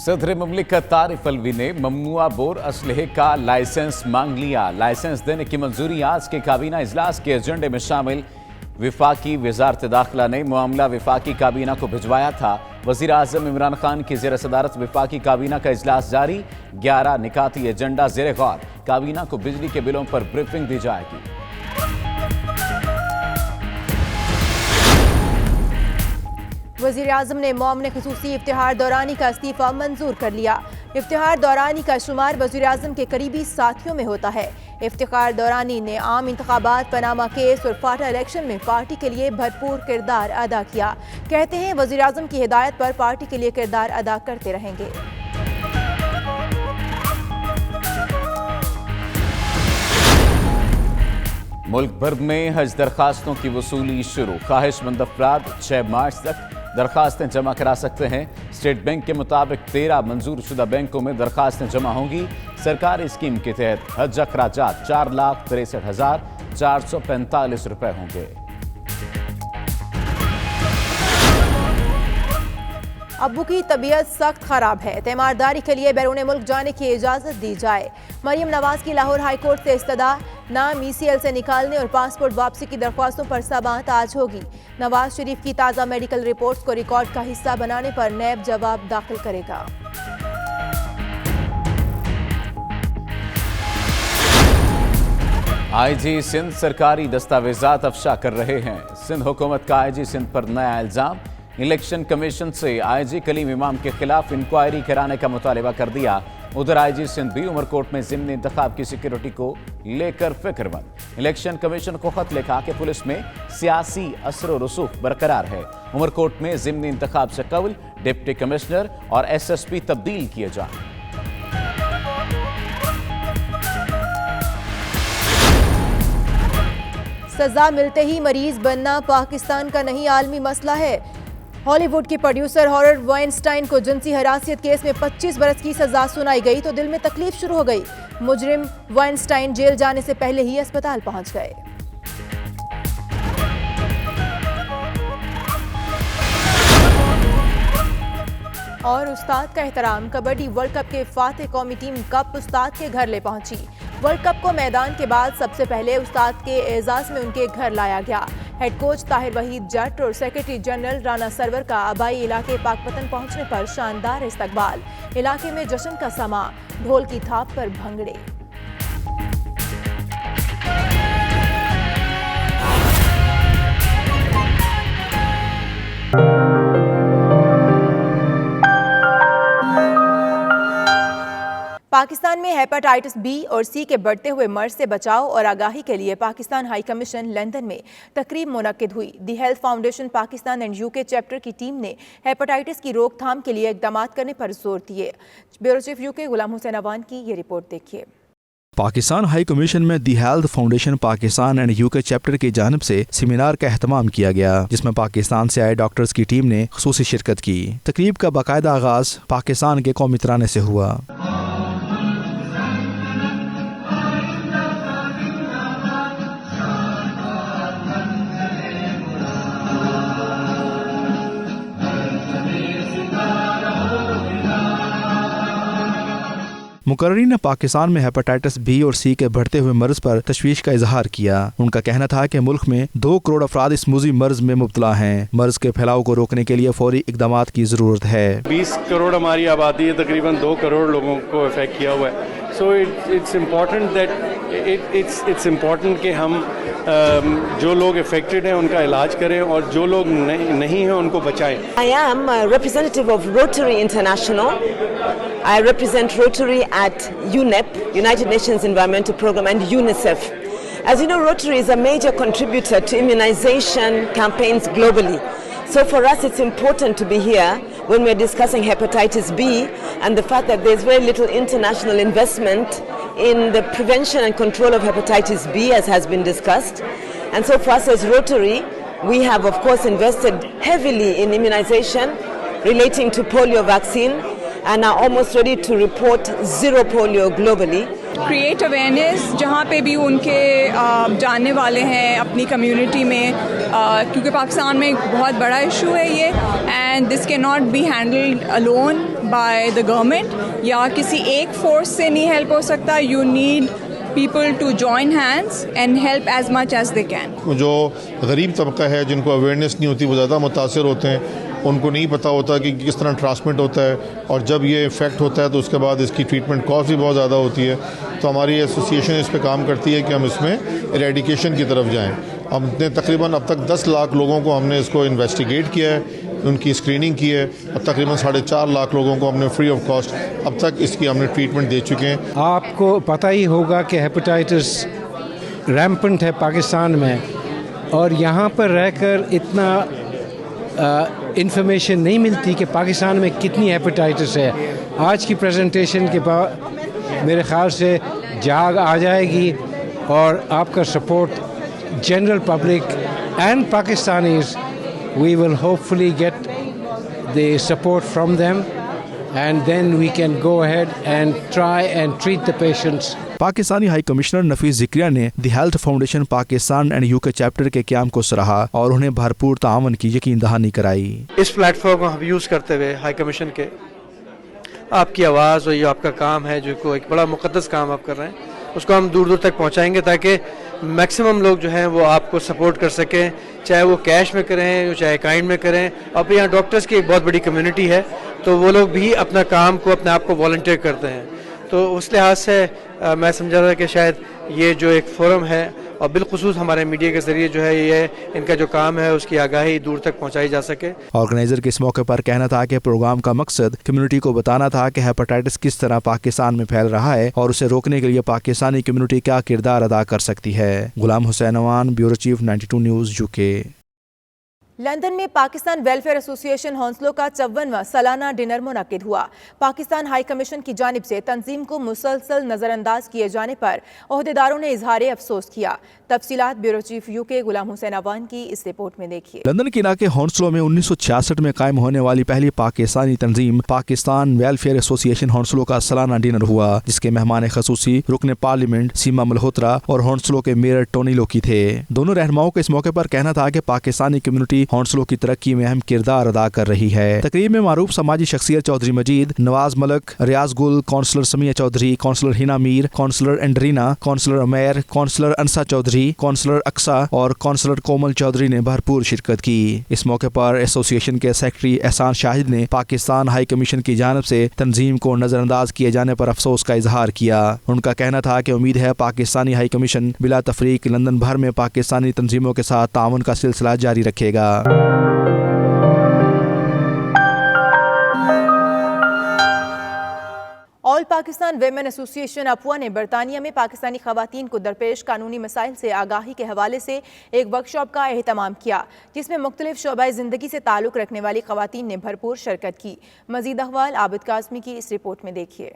सदर मुमलिकत तारिफ अलवी ने ममनुआ बोर असलहे का लाइसेंस मांग लिया। लाइसेंस देने की मंजूरी आज के काबीना इजलास के एजेंडे में शामिल। विफाकी वजारत दाखिला ने मामला विफाकी काबीना को भिजवाया था। वजीर आजम इमरान खान की ज़ेर सदारत विफाकी काबीना का इजलास जारी। 11 निकाती एजेंडा ज़ेर गौर। काबीना को बिजली के बिलों पर ब्रीफिंग दी जाएगी। वज़ीर आज़म ने मौमन ख़ुसूसी इफ्तिखार दौरानी का इस्तीफ़ा मंजूर कर लिया। इफ्तिखार दौरानी का शुमार वज़ीर आज़म के करीबी साथियों में होता है। इफ्तिखार दौरानी ने आम इंतखाबात, पनामा केस और फाटा इलेक्शन में पार्टी के लिए भरपूर किरदार अदा किया। कहते हैं वज़ीर आज़म की हिदायत पर पार्टी के लिए किरदार अदा करते रहेंगे। मुल्क भर में हज दरखास्तों की वसूली शुरू। ख्वाहिशमंद अफराद 6 मार्च तक दरखास्तें जमा करा सकते हैं। स्टेट बैंक के मुताबिक 13 मंजूर शुदा बैंकों में दरखास्तें जमा होंगी। सरकारी स्कीम के तहत हज अखराजात 4,63,445 रुपए होंगे। अब्बू की तबीयत सख्त खराब है, तीमारदारी के लिए बैरून मुल्क जाने की इजाज़त दी जाए। मरियम नवाज की लाहौर हाई कोर्ट से इस्तदा। नाम ECL से निकालने और पासपोर्ट वापसी की दरख्वास्तों पर समाअत आज होगी। नवाज शरीफ की ताज़ा मेडिकल रिपोर्ट्स को रिकॉर्ड का हिस्सा बनाने पर नैब जवाब दाखिल करेगा। IG सिंध सरकारी दस्तावेजात अफशा कर रहे हैं। सिंध हुकूमत का IG सिंध पर नया इल्जाम। इलेक्शन कमीशन से IG कलीम इमाम के खिलाफ इंक्वायरी कराने का मुतालबा कर दिया। उधर IG सिंध भी उमरकोट में ज़िमनी इंतखाब की सिक्योरिटी को लेकर फिक्रमंद। इलेक्शन कमीशन को खत लिखा कि पुलिस में सियासी असर व रसूख बरकरार है। उमरकोट में ज़िमनी इंतखाब से कबल डिप्टी कमिश्नर और SSP तब्दील किए जाएं। सजा मिलते ही मरीज बनना पाकिस्तान का नहीं आलमी मसला है। हॉलीवुड की प्रोड्यूसर हॉरर वाइनस्टाइन को जिनसी हरासियत केस में 25 बरस की सजा सुनाई गई तो दिल में तकलीफ शुरू हो गई। मुजरिम वाइनस्टाइन जेल जाने से पहले ही अस्पताल पहुंच गए। और उस्ताद का एहतराम। कबड्डी वर्ल्ड कप के फातेह कौमी टीम कप उस्ताद के घर ले पहुंची। वर्ल्ड कप को मैदान के बाद सबसे पहले उस्ताद के एजाज में उनके घर लाया गया। हेड कोच ताहिर वहीद जट और सेक्रेटरी जनरल राना सरवर का आबाई इलाके पाकपतन पहुंचने पर शानदार इस्तकबाल। इलाके में जश्न का समा, ढोल की थाप पर भंगड़े। पाकिस्तान में हेपेटाइटिस B और C के बढ़ते हुए मर्ज से बचाव और आगाही के लिए पाकिस्तान हाई कमीशन लंदन में तकरीब मुनक्किद हुई। The health foundation Pakistan and UK chapter की टीम ने हेपेटाइटिस की रोकथाम के लिए इकदाम करने पर जोर दिए। Bureau chief UK Ghulam Hussain Awan की ये रिपोर्ट देखिए। पाकिस्तान हाई कमीशन में the health foundation Pakistan and UK chapter की जानिब से सेमिनार का एहतमाम किया गया, जिसमें पाकिस्तान से आए डॉक्टर्स की टीम ने खुसूसी शिरकत की। तकरीब का बाकायदा आगाज पाकिस्तान के कौमी तराने से हुआ। मुकर्रीन ने पाकिस्तान में हेपेटाइटिस B और C के बढ़ते हुए मर्ज पर तशवीश का इजहार किया। उनका कहना था कि मुल्क में 2 करोड़ अफराद इस मुज़ी मर्ज में मुब्तला हैं। मर्ज के फैलाव को रोकने के लिए फौरी इकदामात की ज़रूरत है। 20 करोड़ हमारी आबादी है, तकरीबन 2 करोड़ लोगों को इफेक्ट किया हुआ है। सो इट्स इम्पॉर्टेंट कि हम जो लोग इफेक्टेड हैं उनका इलाज करें और जो लोग नहीं हैं उनको बचाएं। I am a representative of Rotary International. I represent Rotary at UNEP, United Nations Environmental Programme, and UNICEF. As you know, Rotary is a major contributor to immunization campaigns globally. So for us it's important to be here when we're discussing hepatitis B and the fact that there's very little international investment in the prevention and control of hepatitis B, as has been discussed. And so for us as Rotary, we have of course invested heavily in immunization relating to polio vaccine and are almost ready to report zero polio globally. Create awareness جہاں پہ بھی ان کے جاننے والے ہیں اپنی community میں, کیونکہ پاکستان میں ایک بہت بڑا ایشو ہے یہ, اینڈ دس کی not be handled alone by the government, یا کسی ایک فورس سے نہیں ہیلپ ہو سکتا. You need people to join hands and help as much as they can. جو غریب طبقہ ہے جن کو اویئرنیس نہیں ہوتی وہ زیادہ متاثر ہوتے ہیں, ان کو نہیں پتہ ہوتا کہ کس طرح ٹرانسمٹ ہوتا ہے, اور جب یہ افیکٹ ہوتا ہے تو اس کے بعد اس کی ٹریٹمنٹ کاسٹ بھی بہت زیادہ ہوتی ہے. تو ہماری ایسوسیشن اس پہ کام کرتی ہے کہ ہم اس میں ایریڈیکیشن کی طرف جائیں. ہم نے تقریباً اب تک 10 لاکھ لوگوں کو ہم نے اس کو انویسٹیگیٹ کیا ہے, ان کی اسکریننگ کی ہے. اب تقریباً 4.5 لاکھ لوگوں کو ہم نے فری آف کاسٹ اب تک اس کی ہم نے ٹریٹمنٹ دے چکے ہیں. آپ کو پتہ ہی ہوگا کہ ہیپیٹائٹس ریمپنٹ ہے پاکستان میں, اور یہاں پر رہ کر اتنا انفارمیشن نہیں ملتی کہ پاکستان میں کتنی ہیپیٹائٹس ہے. آج کی پریزنٹیشن کے بعد میرے خیال سے جاگ آ جائے گی, اور آپ کا support general public and Pakistanis, we will hopefully get the support from them, and then we can go ahead and try and treat the patients. Pakistani high commissioner Nafees Zakaria نے the health foundation Pakistan and U K chapter کے قیام کو سراہا اور انہیں بھرپور تعاون کی یقین دہانی کرائی. اس پلیٹ فارم کو ہم یوز کرتے ہوئے ہائی کمیشن کے آپ کی آواز اور یہ آپ کا کام ہے, جو کو ایک بڑا مقدس کام آپ کر رہے ہیں, اس کو ہم دور دور تک پہنچائیں گے تاکہ میکسیمم لوگ جو ہیں وہ آپ کو سپورٹ کر سکیں, چاہے وہ کیش میں کریں چاہے کائنڈ میں کریں. اب یہاں ڈاکٹرز کی ایک بہت بڑی کمیونٹی ہے, تو وہ لوگ بھی اپنا کام کو اپنے آپ کو والنٹیئر کرتے ہیں. تو اس لحاظ سے میں سمجھا تھا کہ شاید یہ جو ایک فورم ہے, اور بالخصوص ہمارے میڈیا کے ذریعے جو ہے یہ ان کا جو کام ہے اس کی آگاہی دور تک پہنچائی جا سکے. آرگنائزر کے اس موقع پر کہنا تھا کہ پروگرام کا مقصد کمیونٹی کو بتانا تھا کہ ہیپاٹائٹس کس طرح پاکستان میں پھیل رہا ہے, اور اسے روکنے کے لیے پاکستانی کمیونٹی کیا کردار ادا کر سکتی ہے. Ghulam Hussain Awan, bureau chief 92 news UK. London میں پاکستان ویلفیئر ایسوسی ایشن ہونسلو کا 54واں سالانہ ڈنر منعقد ہوا. پاکستان ہائی کمیشن کی جانب سے تنظیم کو مسلسل نظر انداز کیے جانے پر عہدیداروں نے اظہار افسوس کیا. تفصیلات bureau chief UK Ghulam Hussain Awan کی اس رپورٹ میں دیکھیے. لندن کے علاقے ہونسلو میں 1966 میں قائم ہونے والی پہلی پاکستانی تنظیم پاکستان ویلفیئر ایسوسی ایشن ہونسلو کا سالانہ ڈنر ہوا, جس کے مہمان خصوصی رکن پارلیمنٹ سیما ملہوترا اور ہونسلو کے میئر ٹونی لوکی تھے. دونوں رہنماؤں کا اس موقع پر کہنا تھا کہ پاکستانی کمیونٹی ہونسلو کی ترقی میں اہم کردار ادا کر رہی ہے. تقریب میں معروف سماجی شخصیت چودھری مجید, نواز ملک, ریاض گل, کونسلر سمیہ چودھری, کونسلر ہینا میر, کونسلر انڈرینا, کونسلر امیر, کونسلر انسا چودھری, کونسلر اقصا اور کونسلر کومل چودھری نے بھرپور شرکت کی. اس موقع پر ایسوسی ایشن کے سیکرٹری احسان شاہد نے پاکستان ہائی کمیشن کی جانب سے تنظیم کو نظر انداز کیے جانے پر افسوس کا اظہار کیا. ان کا کہنا تھا کہ امید ہے پاکستانی ہائی کمیشن بلا تفریق لندن بھر میں پاکستانی تنظیموں کے ساتھ تعاون کا سلسلہ جاری رکھے گا. آل پاکستان ویمن ایسوسی ایشن اپوا نے برطانیہ میں پاکستانی خواتین کو درپیش قانونی مسائل سے آگاہی کے حوالے سے ایک ورکشاپ کا اہتمام کیا, جس میں مختلف شعبۂ زندگی سے تعلق رکھنے والی خواتین نے بھرپور شرکت کی. مزید احوال عابد قاسمی کی اس رپورٹ میں دیکھیے.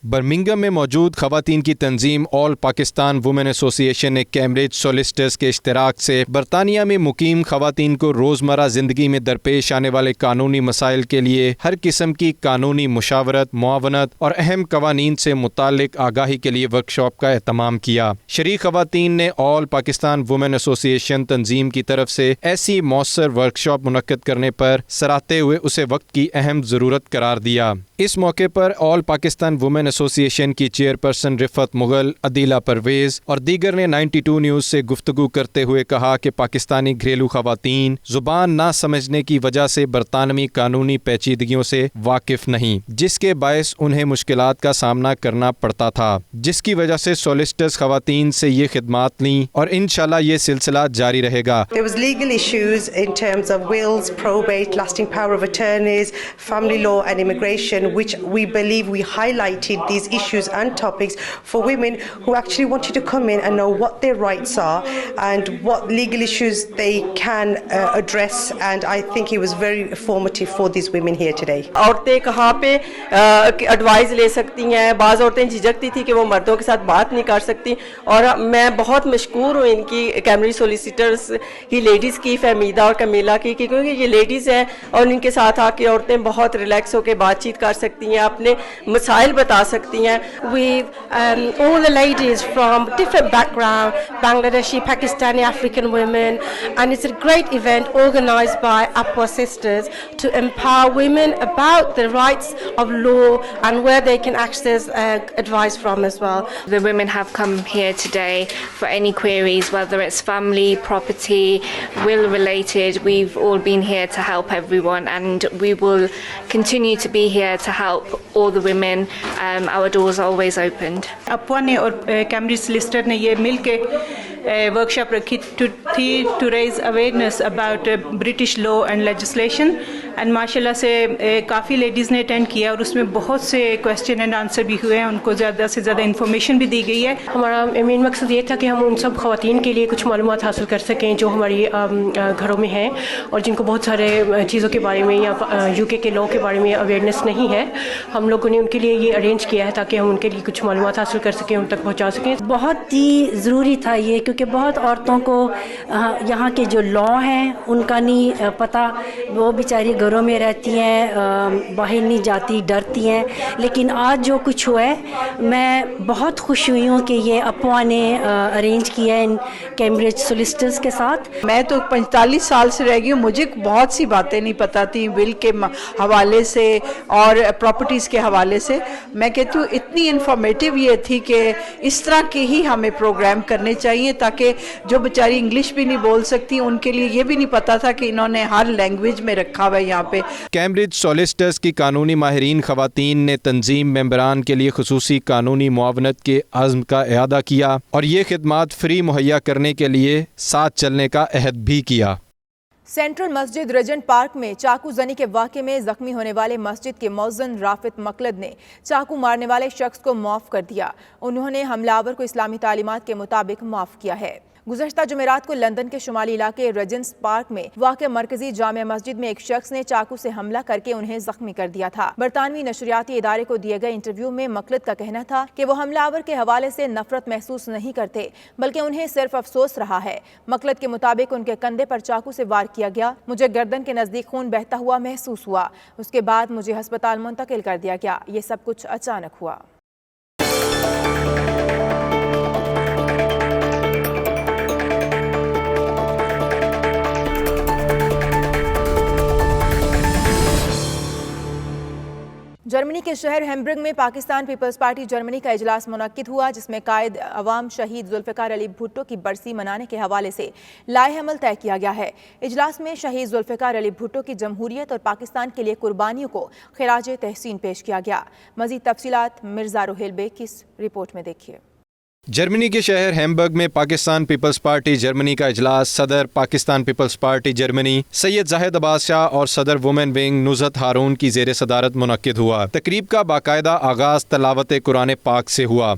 برمنگم میں موجود خواتین کی تنظیم آل پاکستان وومن ایسوسی ایشن نے کیمبرج سولیسٹرز کے اشتراک سے برطانیہ میں مقیم خواتین کو روزمرہ زندگی میں درپیش آنے والے قانونی مسائل کے لیے ہر قسم کی قانونی مشاورت, معاونت اور اہم قوانین سے متعلق آگاہی کے لیے ورکشاپ کا اہتمام کیا. شریک خواتین نے آل پاکستان وومن ایسوسی ایشن تنظیم کی طرف سے ایسی مؤثر ورکشاپ منعقد کرنے پر سراہتے ہوئے اسے وقت کی اہم ضرورت قرار دیا. اس موقع پر آل پاکستان وومن ایسوسی ایشن کی چیئرپرسن رفت مغل, عدیلہ پرویز اور دیگر نے 92 نیوز سے گفتگو کرتے ہوئے کہا کہ پاکستانی گھریلو خواتین زبان نہ سمجھنے کی وجہ سے برطانوی قانونی پیچیدگیوں سے واقف نہیں, جس کے باعث انہیں مشکلات کا سامنا کرنا پڑتا تھا, جس کی وجہ سے سولیسٹرز خواتین سے یہ خدمات لیں اور انشاءاللہ یہ سلسلہ جاری رہے گا. There was legal issues in terms of wills, probate, lasting power of attorneys, family law and immigration, which we believe we highlighted these issues and topics for women who actually wanted to come in and know what their rights are and what legal issues they can address, and I think it was very informative for these women here today. عورتیں کہاں پہ advise لے سکتی ہیں. بعض عورتیں جھجکتی تھی کہ وہ مردوں کے ساتھ بات نہیں کر سکتی, اور میں بہت مشکور ہوں ان کی کیمبرج سولیسیٹرز کی لیڈیز کی, فہمیدہ اور کمیلا کی, کیونکہ یہ لیڈیز ہیں اور ان کے ساتھ آ کے عورتیں بہت ریلیکس ہو کے بات چیت کر سکتی ہیں, اپنے مسائل بتا सकती हैं. With all the ladies from different background, Bangladeshi, Pakistani, African women, and it's a great event organised by Apwa Sisters to empower women about the rights of law and where they can access advice from as well. The women have come here today for any queries, whether it's family, property, will related. We've all been here to help everyone, and we will continue to be here to help all the women. Our doors are always opened. अपवा ने और Cambridge solicitor ने ये मिल के workshop रखी थी to raise awareness about British law and legislation, and माशाल्लाह से काफ़ी लेडीज़ ने अटेंड किया और उसमें बहुत से क्वेश्चन एंड आंसर भी हुए हैं, उनको ज़्यादा से ज़्यादा इन्फॉर्मेशन भी दी गई है. हमारा मेन मकसद ये था कि हम उन सब ख़वातीन के लिए कुछ मालूमात हासिल कर सकें जो हमारी घरों में हैं और जिनको बहुत सारे चीज़ों के बारे में या यूके के लॉ के बारे में अवेयरनेस नहीं है. हम लोगों ने उनके लिए ये अरेंज किया है ताकि हम उनके लिए कुछ मालूमात हासिल कर सकें, उन तक पहुँचा सकें. बहुत ही ज़रूरी था ये, क्योंकि बहुत औरतों को यहाँ के जो लॉ हैं उनका नहीं पता. वो बेचारी घरों में रहती हैं, बाहर नहीं जाती, डरती हैं. लेकिन आज जो कुछ हुआ है, मैं बहुत खुश हुई हूँ कि ये अपवा ने अरेंज किया है इन कैम्ब्रिज सॉलिसिटर्स के साथ. मैं तो 45 साल से रह गई हूँ, मुझे बहुत सी बातें नहीं पता थी विल के हवाले से और प्रॉपर्टीज़ के हवाले से. मैं कहती हूँ इतनी इन्फॉर्मेटिव ये थी कि इस तरह के ही हमें प्रोग्राम करने चाहिए, ताकि जो बेचारी इंग्लिश भी नहीं बोल सकती उनके लिए ये भी नहीं पता था कि इन्होंने हर लैंग्वेज में रखा हुआ है यहाँ पे. कैम्ब्रिज सॉलिसिटर्स की कानूनी माहिरीन ख़वातीन ने तंजीम मेंबरान के लिए खुसूसी कानूनी मुआवनत के अज़्म का इआदा किया और ये खिदमात फ्री मुहैया करने के लिए साथ चलने का अहद भी किया. सेंट्रल मस्जिद रेजेंट पार्क में चाकू जनी के वाक़े में जख्मी होने वाले मस्जिद के मौज़िन राफित मकलद ने चाकू मारने वाले शख्स को माफ़ कर दिया. उन्होंने हमलावर को इस्लामी तालीमात के मुताबिक माफ़ किया है. गुज़श्ता जुमेरात को लंदन के शुमाली इलाके रेजेंट्स पार्क में वाक़ मरकजी जामिया मस्जिद में एक शख्स ने चाकू से हमला करके उन्हें जख्मी कर दिया था. बरतानवी नशरियाती इदारे को दिए गए इंटरव्यू में मकलद का कहना था कि वो हमलावर के हवाले से नफरत महसूस नहीं करते, बल्कि उन्हें सिर्फ अफसोस रहा है. मकलद के मुताबिक उनके कंधे पर चाकू से वार किया गया. मुझे गर्दन के नज़दीक खून बहता हुआ महसूस हुआ. उसके बाद मुझे हस्पताल मुंतकिल कर दिया गया. ये सब कुछ अचानक हुआ. जर्मनी के शहर हैम्बर्ग में पाकिस्तान पीपल्स पार्टी जर्मनी का इजलास मुनक्किद हुआ, जिसमें कायद अवाम शहीद जुल्फ़िकार अली भुट्टो की बरसी मनाने के हवाले से लाए अमल तय किया गया है. इजलास में शहीद जुल्फ़िकार अली भुट्टो की जमहूरियत और पाकिस्तान के लिए कुर्बानियों को खिराज तहसीन पेश किया गया. मज़ीद तफसीलात मिर्ज़ा रोहेल बेग की रिपोर्ट में देखिए. जर्मनी के शहर हैम्बर्ग में पाकिस्तान पीपल्स पार्टी जर्मनी का इजलास सदर पाकिस्तान पीपल्स पार्टी जर्मनी सैयद जाहिद अब्बास शाह और सदर वुमेन विंग नुज़रत हारून की ज़ेर सदारत मुनक्किद हुआ. तकरीब का बाकायदा आगाज़ तलावत कुरान पाक से हुआ.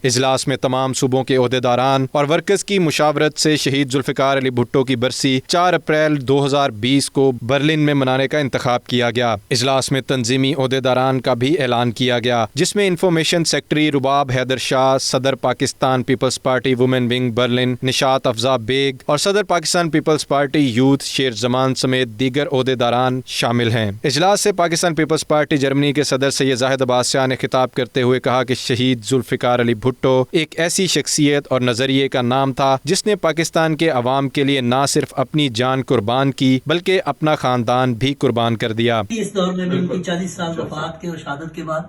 इजलास में तमाम सूबों के ओहदेदारान और वर्कर्स की मुशावरत से शहीद जुल्फ़िकार अली भुट्टो की बरसी 4 अप्रैल 2020 को बर्लिन में मनाने का इंतखाब किया गया. इजलास में तंजीमी ओहदेदारान का भी ऐलान किया गया, जिसमें इंफॉर्मेशन सेक्रेटरी रुबाब हैदर शाह, सदर Pakistan Peoples Party women wing Berlin Nishat Afza Baig और सदर पाकिस्तान पीपल्स पार्टी यूथ शेर जमान समेत दीगर ओहदेदारान शामिल हैं. इजलास से पाकिस्तान पीपल्स पार्टी जर्मनी के सदर सैयद जाहिद अब्बास शाह ने खिताब करते हुए कहा कि शहीद जुल्फ़िकार अली भुट्टो एक ऐसी शख्सियत और नजरिए का नाम था जिसने पाकिस्तान के अवाम के लिए ना सिर्फ अपनी जान कुर्बान की बल्कि अपना खानदान भी कुर्बान कर दिया. इस दौर में भी उनकी 40 साल वफात के और शहादत के बाद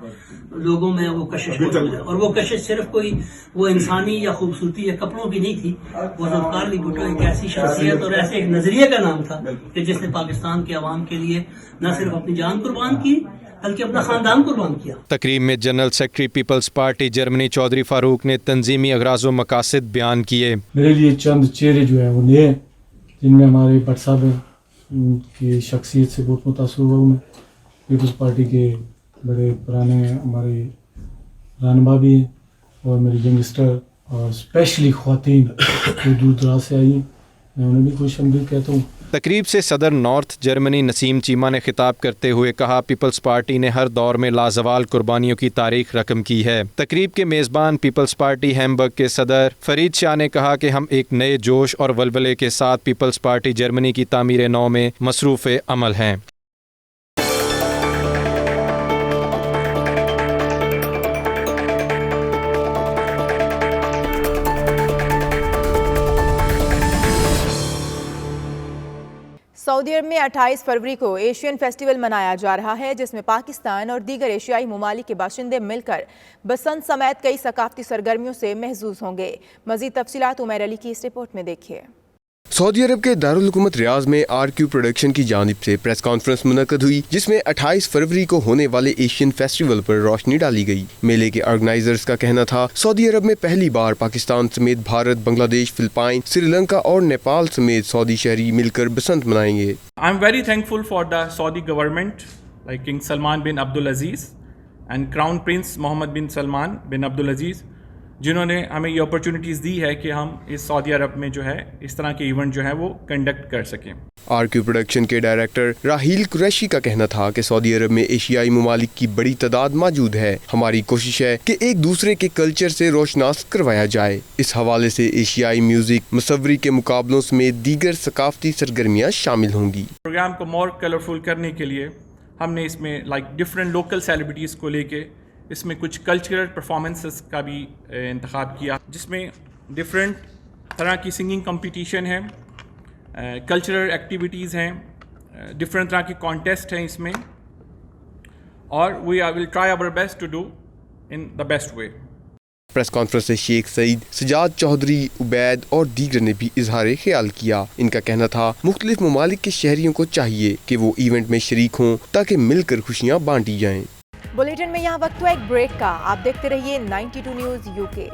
लोगों में वो कशिश मौजूद है, और वो कशिश सिर्फ कोई वो इंसानी या खूबसूरती या कपड़ों की नहीं थी. वो जुल्फ़िकार अली भुट्टो एक ऐसी शख्सियत और ऐसे एक नजरिए का नाम था कि जिसने पाकिस्तान के अवाम के लिए न सिर्फ अपनी जान कुर्बान की बल्कि अपना खानदान कुर्बान किया. तकरीब में general secretary Peoples Party Germany Chaudhry Farooq ने तंजीमी अगराज़ व मकासद बयान किए. मेरे लिए चंद चेहरे जो है वो नए, जिनमें हमारे भट्ट साहब की शख्सियत से बहुत मुतासर हुआ. मैं पीपल्स पार्टी के बड़े पुराने हमारे रहनुमा भी हैं और मेरे यंगस्टर और स्पेशली ख़वातीन जो दूर दराज से आई हैं, मैं उन्हें भी खुश आमदीद कहता हूँ. तकरीब से सदर नॉर्थ जर्मनी नसीम चीमा ने खिताब करते हुए कहा, पीपल्स पार्टी ने हर दौर में लाजवाल कुर्बानियों की तारीख रकम की है। तकरीब के मेज़बान पीपल्स पार्टी हैम्बर्ग के सदर फरीद शाह ने कहा कि हम एक नए जोश और वलवले के साथ पीपल्स पार्टी जर्मनी की तामीर नौ में मसरूफ़ अमल हैं। सऊदी अरब में 28 फरवरी को एशियन फेस्टिवल मनाया जा रहा है, जिसमें पाकिस्तान और दीगर एशियाई ममालिक के बाशिंदे मिलकर बसंत समेत कई सकाफती सरगर्मियों से महजूज होंगे। मज़ीद तफसीलात उमैर अली की इस रिपोर्ट में देखिए। सऊदी अरब के दारुल हुकूमत रियाज में RQ प्रोडक्शन की जानिब से प्रेस कॉन्फ्रेंस मुनक्कद हुई, जिसमें 28 फरवरी को होने वाले एशियन फेस्टिवल पर रोशनी डाली गई। मेले के ऑर्गेनाइजर्स का कहना था, सऊदी अरब में पहली बार पाकिस्तान समेत भारत, बांग्लादेश, फिलिपाइन, श्रीलंका और नेपाल समेत सऊदी शहरी मिलकर बसंत मनाएंगे। I am very thankful for the Saudi government like king Salman bin Abdul Aziz and crown prince Mohammed bin Salman bin Abdul Aziz, जिन्होंने हमें ये अपॉर्चुनिटीज़ दी है कि हम इस सऊदी अरब में जो है इस तरह के इवेंट जो है वो कंडक्ट कर सकें। RQ प्रोडक्शन के डायरेक्टर राहील कुरैशी का कहना था कि सऊदी अरब में एशियाई ममालिक की बड़ी तादाद मौजूद है। हमारी कोशिश है कि एक दूसरे के कल्चर से रोशनास करवाया जाए। इस हवाले से एशियाई म्यूजिक, मुसव्वरी के मुकाबलों समेत दीगर सकाफती सरगर्मियाँ शामिल होंगी। प्रोग्राम को मोर कलरफुल करने के लिए हमने इसमें डिफरेंट लोकल सेलिब्रिटीज़ को लेके इसमें कुछ कल्चरल परफॉर्मेंसेस का भी इंतखाब किया, जिसमें डिफरेंट तरह की सिंगिंग कंपटीशन है, कल्चरल एक्टिविटीज़ हैं, डिफरेंट तरह के कॉन्टेस्ट हैं इसमें, और we will try our best to do in the best way. Press conference से शेख सईद, सजाद चौधरी, उबैद और दीगर ने भी इजहार ख्याल किया। इनका कहना था, मुख्तलिफ ममालिक के शहरियों को चाहिए कि वो इवेंट में शरीक हों ताकि मिलकर खुशियाँ बांटी जाएँ। बुलेटिन में यहाँ वक्त हुआ एक ब्रेक का। आप देखते रहिए 92 न्यूज़ UK।